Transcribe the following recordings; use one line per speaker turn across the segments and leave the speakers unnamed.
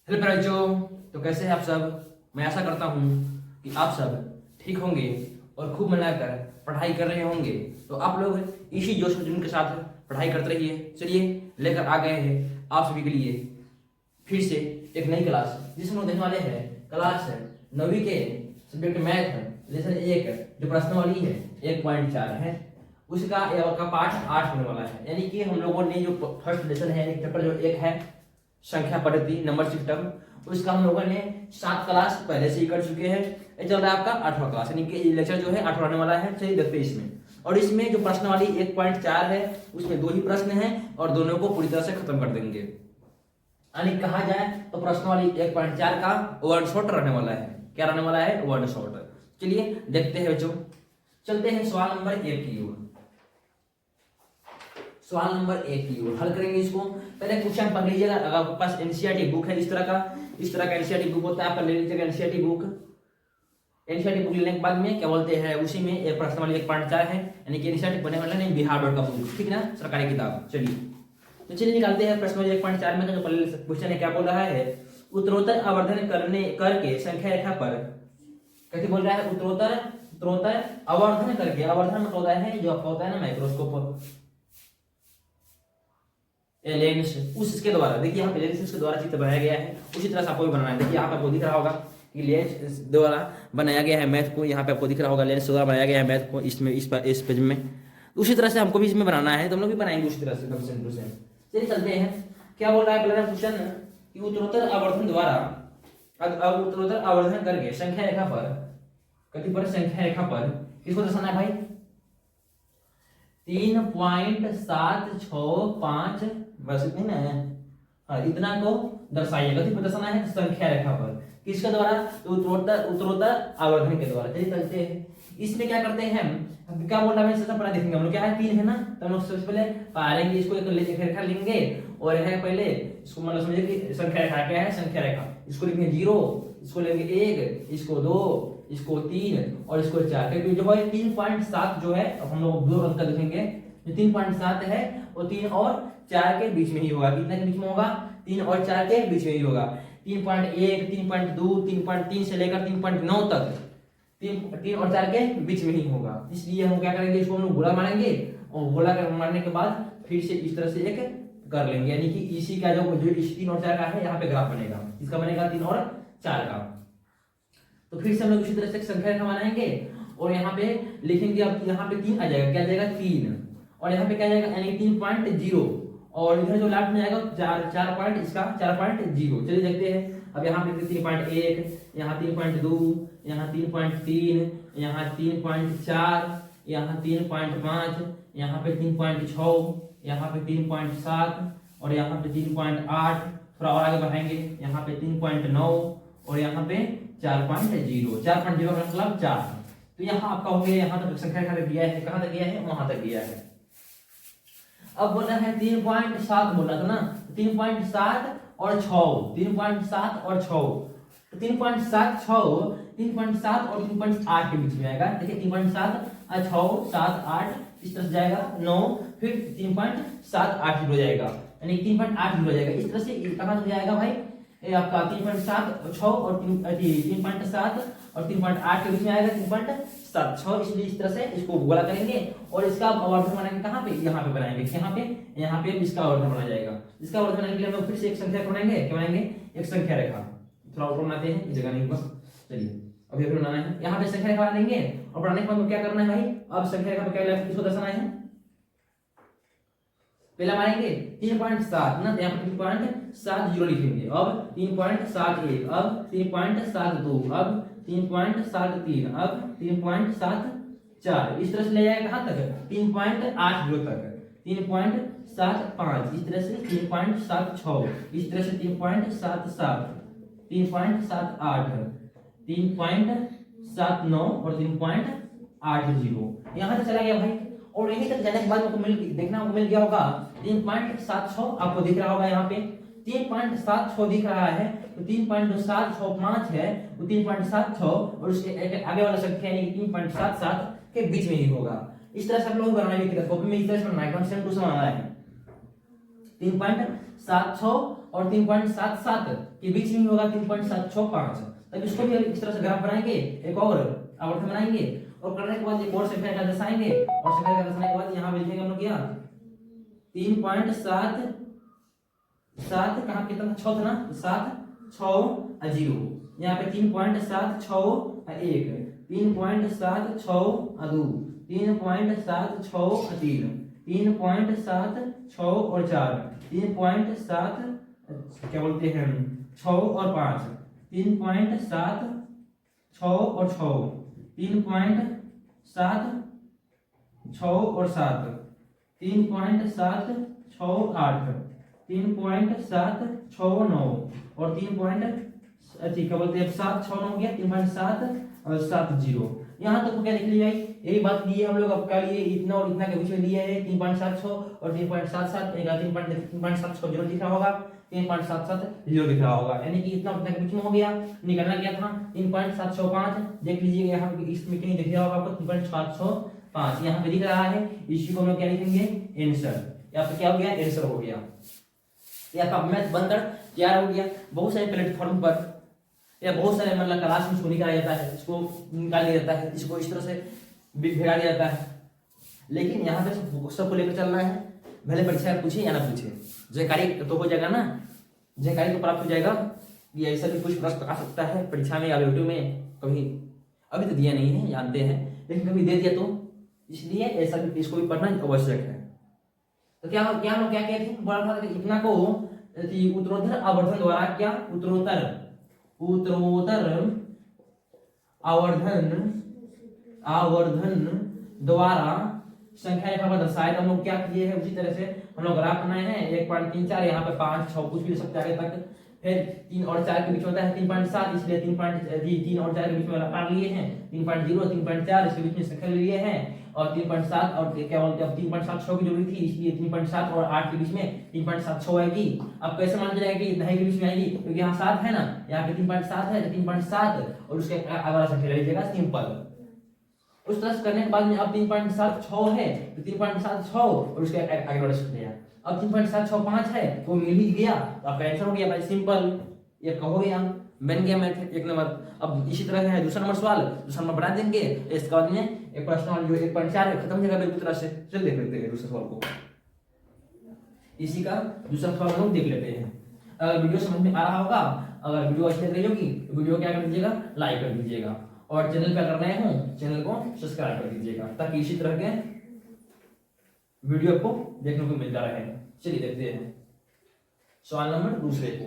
Hello प्यारे बच्चों, तो कैसे हैं आप सब। मैं आशा करता हूँ कि आप सब ठीक होंगे और खूब मन लगाकर पढ़ाई कर रहे होंगे। तो आप लोग इसी जोश और जुनून के साथ पढ़ाई करते रहिए। चलिए लेकर आ गए हैं आप सभी के लिए फिर से एक नई क्लास, जिसमें हम देखने वाले हैं क्लास 9वीं के सब्जेक्ट मैथ लेसन 1 जो प्रश्नावली है 1.4 है, उसका पाठ 8 होने वाला है। यानी कि हम लोगों ने जो फर्स्ट लेसन है चैप्टर जो 1 है संख्या पद्धति नंबर सिस्टम, उसका हम लोगों ने 7 क्लास पहले से ही कर चुके हैं। ये चल रहा है आपका 8वां क्लास, यानी कि लेक्चर जो है 8वां आने वाला है। चलिए देखते हैं इसमें। और इसमें जो प्रश्नावली 1.4 है उसमें 2 ही प्रश्न हैं और दोनों को पूरी तरह से खत्म कर देंगे। यानी कहा जाए तो प्रश्नावली 1.4 का वर्ड शॉर्ट रहने वाला है। क्या रहने वाला है? Word short. चलिए देखते हैं बच्चों, चलते हैं सवाल नंबर 1 की ओर। सवाल नंबर 1 की ओर हल करेंगे इसको। पहले क्वेश्चन पढ़ लीजिएगा। अगर आपके पास एनसीईआरटी बुक है इस तरह का एनसीईआरटी बुक होता है, आप ले लीजिएगा एनसीईआरटी बुक। एनसीईआरटी बुक लेने के बाद में क्या बोलते हैं, उसी में एक प्रश्नावली 1.4 है, यानी कि एनसीईआरटी पढ़ने वाला नहीं, बिहार बोर्ड का बुक, ठीक ना, सरकारी किताब। चलिए तो चलिए निकालते हैं प्रश्नावली 1.4 में जो पहले क्वेश्चन है। क्या बोल रहा है? उत्तरोत्तर आवर्धन करके संख्या रेखा पर, कैसे बोल रहा है? उत्तरोत्तर आवर्धन करके, आवर्धन मतलब होता है जो आपका होता है ना माइक्रोस्कोप लेंस, उसके द्वारा, देखिए यहाँ पे लेंस के द्वारा चित्र बनाया गया है, उसी तरह से आपको भी बनाना है। देखिए यहाँ पे आपको दिख रहा होगा कि लेंस द्वारा बनाया गया है मैथ को, यहाँ पे आपको दिख रहा होगा लेंस द्वारा बनाया गया है मैथ को इसमें इस पेज में। उसी तरह से हमको भी इसमें बनाना है, तो हम लोग भी बनाएंगे उसी तरह से एकदम सेम टू सेम। चलिए चलते हैं। क्या बोल रहा है पहला क्वेश्चन कि उत्तरोत्तर आवर्धन द्वारा, उत्तरोत्तर आवर्धन करके संख्या रेखा पर, कति पर? संख्या रेखा पर किसको दर्शाना है भाई? 3.765 बस इतनी ना है, हाँ इतना को दर्शाइएगा। कति पर दर्शाना है? संख्या रेखा पर। किसके द्वारा? तो उत्तरोत्तर आवर्धन के द्वारा। चलिए चलते हैं। इसमें क्या करते हैं हम, क्या बोल रहा है सबसे पहले देखेंगे हम लोग। क्या है? 3 है ना, तो हम लोग सबसे पहले पालेंगे इसको, एक रेखा लेंगे और रेखा पहले इसको मतलब समझिए कि संख्या रेखा क्या है? संख्या रेखा। इसको लिखेंगे 0, इसको लेंगे 1, इसको 2, इसको 3 और इसको 4। क्योंकि जो है 3.7 जो है, अब हम लोग दो अंतर लिखेंगे, जो 3.7 है वो 3 और 4 के बीच में ही होगा। कितने के बीच में होगा? 3 और 4 के बीच में ही होगा। 3.1, 3.2, 3.3 से लेकर 3.9 तक 3 और 4 के बीच में ही होगा। इसलिए हम क्या करेंगे, इसको हम लोग गोला मारेंगे और गोला मारने के बाद फिर से इस तरह से एक कर लेंगे। यानी कि इसी का जो इस 3 और 4 का है यहाँ पे ग्राफ बनेगा, इसका बनेगा 3 और 4 का। तो फिर से हम लोग इसी तरह से संख्या रेखा बनाएंगे और यहाँ पे लिखेंगे। अब यहाँ पे 3 आ जाएगा, क्या आ जाएगा? 3, और यहाँ पे क्या आ जाएगा? यानी 3.0, और इधर जो लास्ट में आएगा 4 पॉइंट, इसका 4.0। चलिए देखते हैं। अब यहाँ पे 3.1, यहाँ 3.2, यहाँ 3.3, यहाँ 3.4, यहाँ 3.5, यहाँ पे 3.6, यहाँ पे 3.7 और यहाँ पे 3.8। थोड़ा और आगे बढ़ाएंगे, यहाँ पे 3.9 और यहाँ पे 4.0। 4.0 का मतलब 4। तो यहाँ आपका हो गया, यहाँ तक संख्या रेखा दिया है। कहाँ तक गया है? वहां तक गया है। अब बोला है 3.7 बोला था ना, 3.7 और 6, 3.7 और 6, तो 3.7 6, 3.7 और 3.8 के बीच में आएगा। देखिए 3.7 और 6, 7, 8 इस तरह से जाएगा 9, फिर 3.780 हो जाएगा, यानी 3.8 हो जाएगा। इस तरह से कहाँ तक जाएगा भाई? ये आपका 3.7 6 और 3.7 और 3.8 के बीच में आएगा 3.76। इसलिए इस तरह से इसको गोला करेंगे और इसका आवर्धन बनाएंगे। कहाँ पे? यहाँ पे बनाएंगे। यहाँ पे इसका आवर्धन बनाया जाएगा। इसका आवर्धन बनाने के लिए हम लोग फिर से एक संख्या बनाएंगे। क्या बनाएंगे? एक संख्या रेखा। थोड़ा ऊपर बनाते हैं, इस जगह नहीं बस। चलिए अभी फिर बनाना है। यहाँ पे संख्या रेखा बनाएंगे और बनाने के बाद क्या करना है भाई? अब संख्या रेखा पे क्या इसको दर्शाना है। पहला मारेंगे 3.7 ना, यहाँ पर 3.70 लिखेंगे। अब 3.71, अब 3.72, अब 3.73, अब 3.74। इस तरह से ले जाएगा कहाँ तक? 3.80 तक, 3.75, इस तरह से 3.76, इस तरह से 3.77, 3.78, 3.79 और 3.80। यहाँ तक चला गया भाई। और यहीं तक जाने के बाद आपको मिल गया होगा 3.76। आपको दिख रहा होगा यहाँ पे 3.76 दिख रहा है, तो 3.765 है, तो 3.76 और उसके आगे वाला संख्या यानी 3.77 के बीच में ही होगा। इस तरह से आप लोग बनाना है, कॉपी में इस तरह से बनाना है, सेम टू सेम बनाना है। 3.76 और 3.77 के बीच में होगा 3.765। तब इसको भी इस तरह से ग्राफ बनाएंगे, एक और आवर्धन बनाएंगे और करने के बाद एक और संख्या का दर्शाएंगे और संख्या का दर्शाने के बाद यहाँ पे लिखेंगे हम लोग क्या 3.77 कहाँ कितना 6 था ना 760 यहाँ पे 3.761 3.762 3.763 3.7 और 4 3.7 क्या बोलते हैं 6 और 5 3.7 6 और 6 3.7 6 और 7 3.7 6 8 3.7 6 9 और 3 क्या बोलते हैं 7 6 9 हो गया 3.7 और 70। यहाँ तक तो क्या लिख लिया है यही बात ली है हम लोग। अब क्या लिए इतना और इतना के बीच में लिया है 3.76 और 3.77 3.76 दिख रहा होगा 3.77 दिख रहा होगा यानी कि इतना उतना के बीच में हो गया। निकलना क्या था 3.765 देख लीजिएगा यहाँ पे इसमें कितनी दिख रहा होगा आपको 3.705 यहाँ पे दिख रहा है। इसी को हम लोग क्या लिखेंगे आंसर। यहाँ पे क्या हो गया आंसर हो गया। या का मैथ बनकर तैयार हो गया। बहुत सारे प्लेटफॉर्म पर या बहुत सारे मतलब क्लास में इसको निकाला जाता है, इसको निकाल दिया जाता है, इसको इस तरह से भेजा दिया जाता है। लेकिन यहाँ पे सबको लेकर चलना है, भले परीक्षा पूछे या ना पूछे, जानकारी तो हो जाएगा ना, जानकारी तो प्राप्त हो जाएगा। ये ऐसा भी कुछ प्रश्न आ सकता है परीक्षा में या यूट्यूब में, कभी अभी तो दिया नहीं है जानते हैं, लेकिन कभी दे दिया तो इसलिए ऐसा भी इसको भी पढ़ना आवश्यक है। तो क्या क्या हम क्या कहते हैं बोला था इतना को उत्तरोत्तर आवर्धन द्वारा क्या उत्तरोत्तर आवर्धन द्वारा संख्या रेखा पर दर्शाए। तो हम लोग क्या किए हैं उसी तरह से हम लोग ग्राफ बनाए हैं 1.34 यहाँ पे 5 6 कुछ भी ले सकते हैं आगे तक। फिर 3 और 4 के बीच होता है 3.7 इसलिए 3 और 4 के बीच में पार लिए हैं 3.0 3.4 इसके बीच में संख्या लिए हैं और 3.7 और क्या बोलते हैं 3.76 की जरूरी थी इसलिए 3.7 और 8 के बीच में 3.76 आएगी। अब कैसे मान जाएगी नहीं के बीच में आएगी क्योंकि यहाँ 7 है ना, यहाँ पे 3.7 है तो 3.7 और उसके अगला संख्या ले लीजिएगा सिंपल। उस तरह से करने के बाद में अब 3.76 है तो 3.76 और उसके आगे बढ़ सकते हैं। अब 3.765 है तो मिल ही गया तो आपका आंसर हो गया भाई सिंपल। ये कहो गया बन गया मैथ एक नंबर। अब इसी तरह है दूसरा नंबर सवाल, दूसरा नंबर बना देंगे इसके बाद में एक प्रश्न जो 1.4 खत्म हो जाएगा बिल्कुल तरह से। चल देख लेते हैं दूसरे सवाल को, इसी का दूसरा सवाल हम देख लेते हैं। अगर वीडियो समझ में आ रहा होगा, अगर वीडियो अच्छी लग रही होगी तो वीडियो क्या कर दीजिएगा लाइक कर दीजिएगा और चैनल पे अगर नए हो चैनल को सब्सक्राइब कर दीजिएगा ताकि इसी तरह के वीडियो आपको देखने को मिलता रहे। चलिए देखते हैं सवाल नंबर दूसरे को।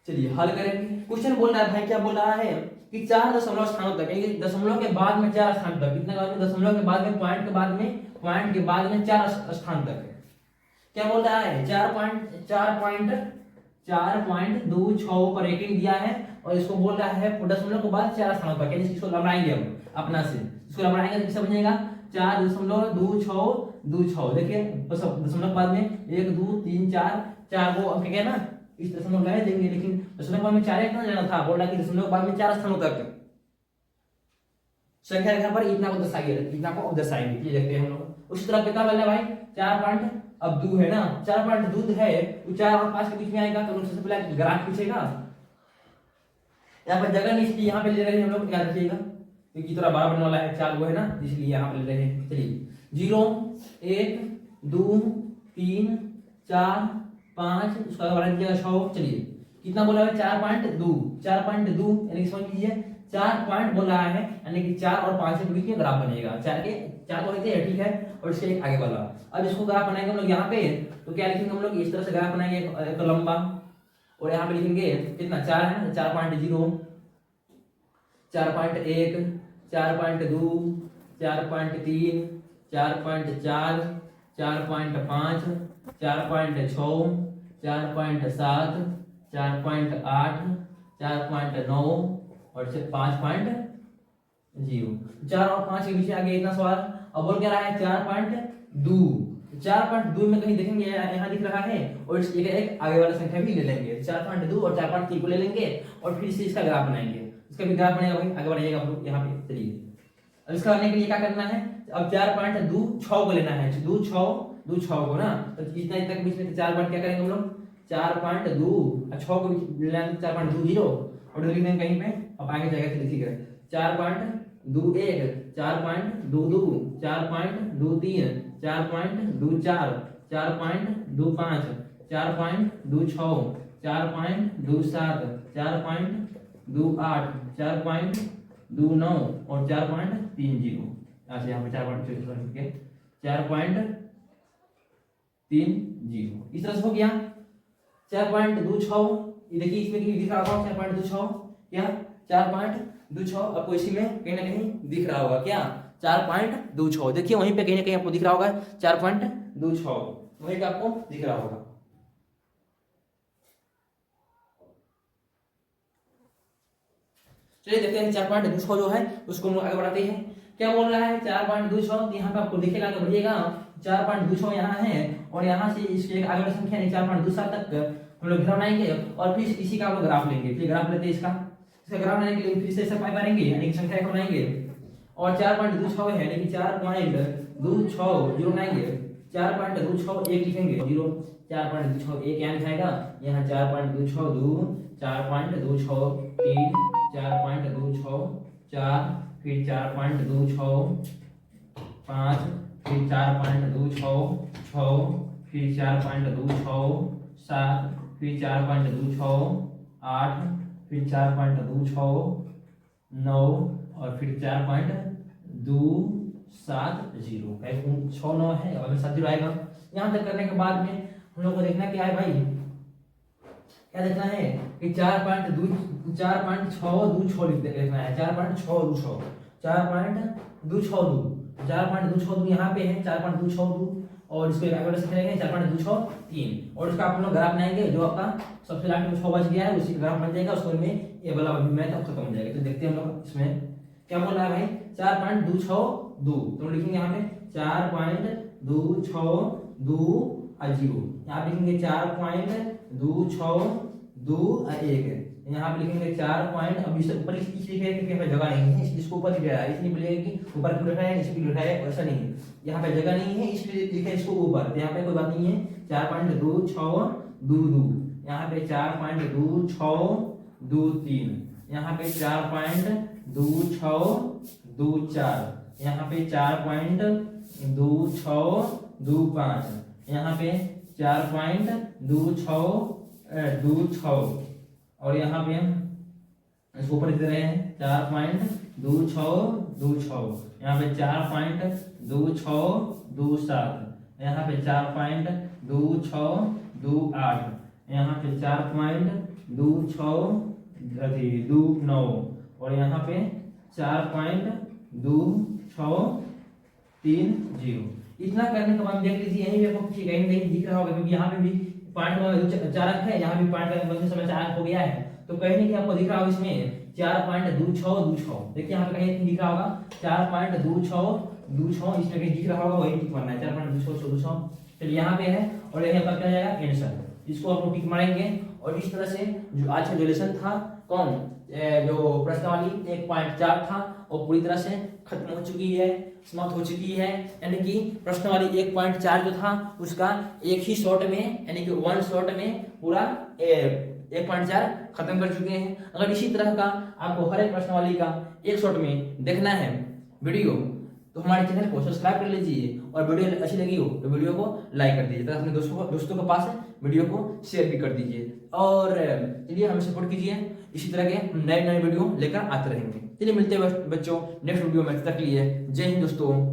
चलिए हल करेंगे। क्वेश्चन बोल रहा है भाई क्या बोल रहा है कि 4 दशमलव स्थानों तक, दशमलव के बाद में 4 स्थान तक, कितने बाद में दशमलव के बाद में पॉइंट के बाद में 4 स्थान तक है। क्या बोल रहा है 4.26 पर रेटिंग दिया है और इसको बोल रहा है दशमलव के बाद 4 स्थानों तक, यानी इसको लंबाएंगे हम अपना से, इसको लंबाएंगे तो किससे बनेगा 4.26 देखिए दशमलव के बाद में 1 2 3 4 वो अंक क्या ना इस दशमलव लगा देंगे, लेकिन दशमलव के बाद में 4 कितना जाना था, बोल रहा कि दशमलव के बाद में 4 स्थानों तक संख्या रेखा पर इतना को दर्शाइए, इतना को दर्शाएंगे। ये देखते हैं हम लोग। उसी तरह कितना बोल रहा है भाई 4.2 है ना, 4.2 है तो 4 और 5 के बीच में आएगा तो सबसे पहले ग्राफ पूछेगा। यहाँ पर जगह नहीं इसलिए यहाँ पे ले रहे हैं हम लोग, याद रखिएगा क्योंकि थोड़ा बड़ा बनने वाला है 4 वो है ना इसलिए यहाँ पे ले रहे हैं। चलिए 0 1 2 3 4 5 उसका बढ़ा दीजिएगा 6। चलिए कितना बोला है 4.2 यानी समझ लीजिए 4 पॉइंट बोल रहा है यानी कि 4 और 5 के बीच में ग्राफ बनेगा। 4 तो रहते हैं ठीक है और इसके एक आगे वाला। अब इसको ग्राफ बनाएंगे हम लोग यहाँ पे तो क्या लिखेंगे हम लोग इस तरह से ग्राफ बनाएंगे एक लंबा और यहाँ पे लिखेंगे कितना 4 है ना 4.0 4.1 4.2 4.3 4.4 4.5 4.6 4.7 4.8 4.9 और 5.0 4 और 5 के बीच में आगे इतना सवाल। अब बोल क्या रहा है 4.2 में कहीं देखेंगे यहाँ दिख रहा है और एक आगे वाला संख्या भी ले लेंगे 4.2 और 4.3 को ले लेंगे और फिर से इसका ग्राफ बनाएंगे। इसका भी ग्राफ बनेगा भाई आगे बढ़ाइएगा आप लोग यहाँ पे। चलिए अब इसका करने के लिए क्या करना है अब 4.26 को लेना है 2 6 2 6 को ना, तो इतना इतना के बीच में 4 पॉइंट क्या करेंगे हम लोग 4.2 और 6 को मिलाएंगे 4.20 और लिख देंगे कहीं पे, अब आगे जाएगा तो लिखिएगा 4.21 4.22 4.23 4.24 4.25 4.26 4.27 4.28 4.29 और 4.30। अच्छा यहाँ पे 4.30 इस तरह से हो गया 4.26। ये देखिए इसमें कहीं दिख रहा होगा 4.26 क्या 4.26 आपको इसी में कहीं ना कहीं दिख रहा होगा क्या 4.26। देखिए वहीं पे कहीं ना कहीं आपको दिख रहा होगा 4.26 वहीं पे आपको दिख रहा होगा। चलिए देखते हैं 4.26 जो है उसको हम आगे बढ़ाते हैं। क्या बोल रहा है 4.26 यहाँ पे आपको दिखेगा तो बढ़िएगा 4.26 यहाँ है और यहाँ से इसके एक आगे संख्या नहीं 4.27 तक हम लोग ग्राफ बनाएंगे और फिर इसी का हम लोग ग्राफ लेंगे। फिर ग्राफ लेते हैं इसका ग्राफ बनाने के लिए फिर से ऐसा पाई मारेंगे यानी कि संख्या को बनाएंगे और 4.26 है यानी कि 4.26 जीरो बनाएंगे 4.26 एक लिखेंगे जीरो 4.26 एक यहाँ लिखाएगा यहाँ 4.26 2 4.26 3 4.26 4 फिर 4.26 5 फिर 4.26 6 फिर 4.26 7 फिर 4.26 8 फिर 4.26 9 और फिर 4.270 6 9 है और 7 जीरो आएगा। यहाँ तक करने के बाद में हम लोग को देखना क्या है भाई क्या देखना है कि 4.6 देखना है 4.6 4.262 यहाँ पे है 4.262 और इसको आगे से करेंगे 4.263 और इसका आप लोग ग्राफ बनाएंगे जो आपका सबसे लास्ट में 6 बच गया है उसी ग्राफ बन जाएगा उसको में ये वाला मैथ अब खत्म हो जाएगा। तो देखते हैं हम लोग इसमें क्या बोल रहा है भाई 4.262 तो लिखेंगे यहाँ पे 4.262 और 0 यहाँ पे लिखेंगे 4.262 यहाँ पे लिखेंगे 4 पॉइंट अब इस ऊपर लिखे क्योंकि जगह नहीं है इसको ऊपर लिख रहा है इसलिए बोलेगा कि ऊपर क्यों लिखा है इसको लिखा है ऐसा नहीं है यहाँ पे जगह नहीं है इसलिए लिखा है इसको ऊपर तो यहाँ पे कोई बात नहीं है 4.2622 यहाँ पे 4.2623 यहाँ पे 4.2624 यहाँ पे 4.2625 यहाँ पे 4.2626 और यहाँ पे इसको ऊपर लिख रहे हैं 4.2626 यहाँ पे 4.2627 यहाँ पे 4.2628 यहाँ पे 4.2629 और यहाँ पे 4.2630। इतना करने के बाद देख लीजिए यहीं पे आपको कहीं कहीं दिख रहा होगा क्योंकि यहाँ पे भी पॉइंट 4 अंक है यहाँ भी पॉइंट का समय 4 अंक हो गया है तो कहीं नहीं आपको दिख रहा होगा इसमें 4.2626 देखिए यहाँ पे कहीं दिख रहा होगा 4.2626 इसमें कहीं दिख रहा होगा वही टिक मारना है 4.2626 चलिए यहाँ पे है और यही आपका क्या जाएगा आंसर इसको आप लोग टिक मारेंगे। और इस तरह से जो आज का जो लेसन था कौन जो प्रश्नावली 1.4 था वो पूरी तरह से खत्म हो चुकी है समाप्त हो चुकी है यानी कि प्रश्नावली 1.4 जो था उसका एक ही शॉट में यानी कि वन शॉट में पूरा 1.4 खत्म कर चुके हैं। अगर इसी तरह का आपको हर एक प्रश्नावली का एक शॉट में देखना है वीडियो तो हमारे चैनल को सब्सक्राइब कर लीजिए और वीडियो अच्छी लगी हो तो वीडियो को लाइक कर दीजिए तथा अपने दोस्तों के पास वीडियो को शेयर भी कर दीजिए और चलिए हमें सपोर्ट कीजिए इसी तरह के नए नए वीडियो लेकर आते रहेंगे। चलिए मिलते हैं बच्चों नेक्स्ट वीडियो में, तब तक के लिए जय हिंद दोस्तों।